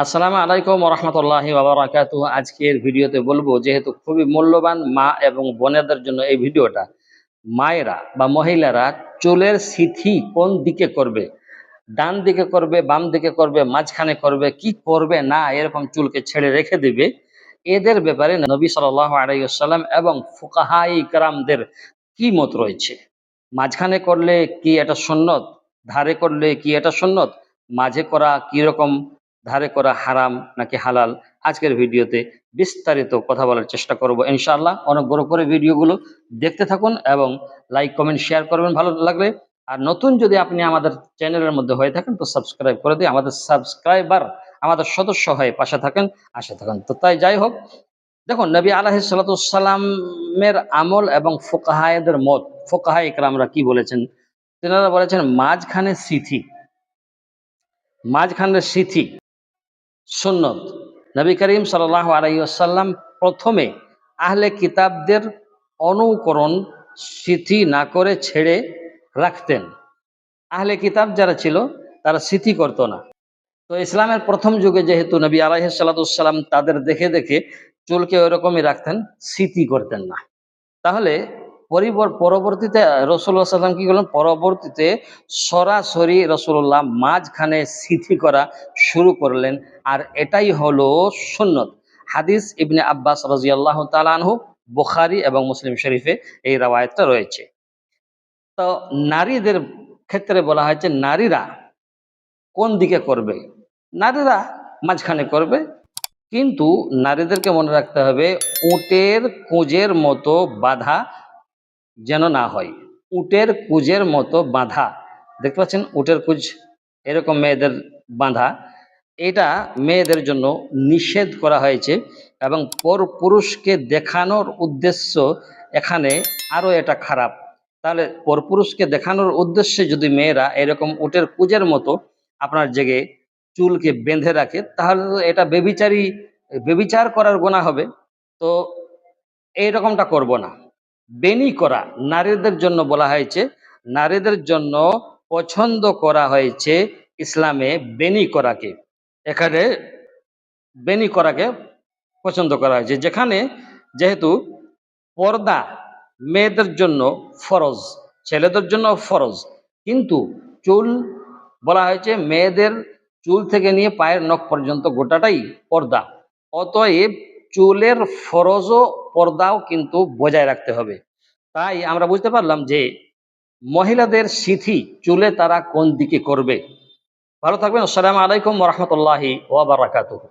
আসসালামু আলাইকুম রহমতুল্লাহি ওয়াবারাকাতুহু। আজকের ভিডিওতে বলবো, যেহেতু খুবই মূল্যবান মা এবং বোনেদের জন্য এই ভিডিওটা। মায়েরা বা মহিলারা চুলের সিথি কোন দিকে করবে, ডান দিকে করবে, বাম দিকে করবে, মাঝখানে করবে, কি করবে না এরকম চুলকে ছেড়ে রেখে দিবে, এদের ব্যাপারে নবী সাল্লাল্লাহু আলাইহি ওয়াসাল্লাম এবং ফুকাহায়ে ইকরামদের কি মত রয়েছে। মাঝখানে করলে কি এটা সুন্নত, ধারে করলে কি এটা সুন্নত, মাঝে করা কি রকম, ধারে করা হারাম নাকি হালাল, আজকের ভিডিওতে বিস্তারিত কথা বলার চেষ্টা করব ইনশাআল্লাহ। অনেক বড় করে ভিডিওগুলো দেখতে থাকুন এবং লাইক কমেন্ট শেয়ার করবেন ভালো লাগলে। আর নতুন যদি আপনি আমাদের চ্যানেলের মধ্যে হয়ে থাকেন তো সাবস্ক্রাইব করে দিয়ে আমাদের সাবস্ক্রাইবার, আমাদের সদস্য হয়ে পাশে থাকেন, আসে থাকেন। তো তাই যাই হোক, দেখুন নবী আলাইহিস সালাতু ওয়াসসালামের আমল এবং ফুকাহায়েদের মত, ফুকাহায়ে ইকরামরা কি বলেছেন। তেনারা বলেছেন মাঝখানের সিথি সুন্নত। নবী করিম সাল্লাল্লাহু আলাইহি ওয়াসাল্লাম প্রথমে আহলে কিতাবদের অনুকরণ সিথি না করে ছেড়ে রাখতেন। আহলে কিতাব যারা ছিল তারা সিথি করতো না। তো ইসলামের প্রথম যুগে যেহেতু নবী আলাইহিস সালাতু ওয়াসসালাম তাদের দেখে দেখে চুলকে ওইরকমই রাখতেন, সিথি করতেন না। তাহলে পরবর্তীতে রসুল্লাহ সাল্লাম কি করলেন, পরবর্তীতে সরাসরি রসুল্লাহ মাঝখানে সিথি করা শুরু করলেন। আর এটাই হলো সুন্নত। হাদিস ইবনে আব্বাস রাদিয়াল্লাহু তাআলা আনহু, বুখারী এবং মুসলিম শরীফে এই রাওয়ায়াতটা রয়েছে। তো নারীদের ক্ষেত্রে বলা হয়েছে নারীরা কোন দিকে করবে, নারীরা মাঝখানে করবে। কিন্তু নারীদেরকে মনে রাখতে হবে উটের কুঁজের মতো বাঁধা যেন না হয়। উটের কুঁজের মতো বাঁধা, দেখতে পাচ্ছেন উটের কুঁজ এরকম মেয়েদের বাঁধা, এটা মেয়েদের জন্য নিষেধ করা হয়েছে। এবং পর পুরুষকে দেখানোর উদ্দেশ্য এখানে আরও এটা খারাপ। তাহলে পরপুরুষকে দেখানোর উদ্দেশ্যে যদি মেয়েরা এরকম উটের কুঁজের মতো আপনার জেগে চুলকে বেঁধে রাখে, তাহলে তো এটা বেবিচার করার গুনাহ হবে। তো এইরকমটা করব না। বেনি করা নারীদের জন্য বলা হয়েছে, নারীদের জন্য পছন্দ করা হয়েছে ইসলামে বেনি করাকে। এখানে বেনি করাকে পছন্দ করা হয়েছে, যেখানে যেহেতু পর্দা মেয়েদের জন্য ফরজ, ছেলেদের জন্য ফরজ, কিন্তু চুল বলা হয়েছে মেয়েদের চুল থেকে নিয়ে পায়ের নখ পর্যন্ত গোটাটাই পর্দা। অতএব চুলের ফরজ ও পর্দাও কিন্তু বজায় রাখতে হবে। তাই আমরা বুঝতে পারলাম যে মহিলাদের সিথি চুলে তারা কোন দিকে করবে। ভালো থাকবেন। আসসালামু আলাইকুম ওয়া রাহমাতুল্লাহি ওয়া বারাকাতুহু।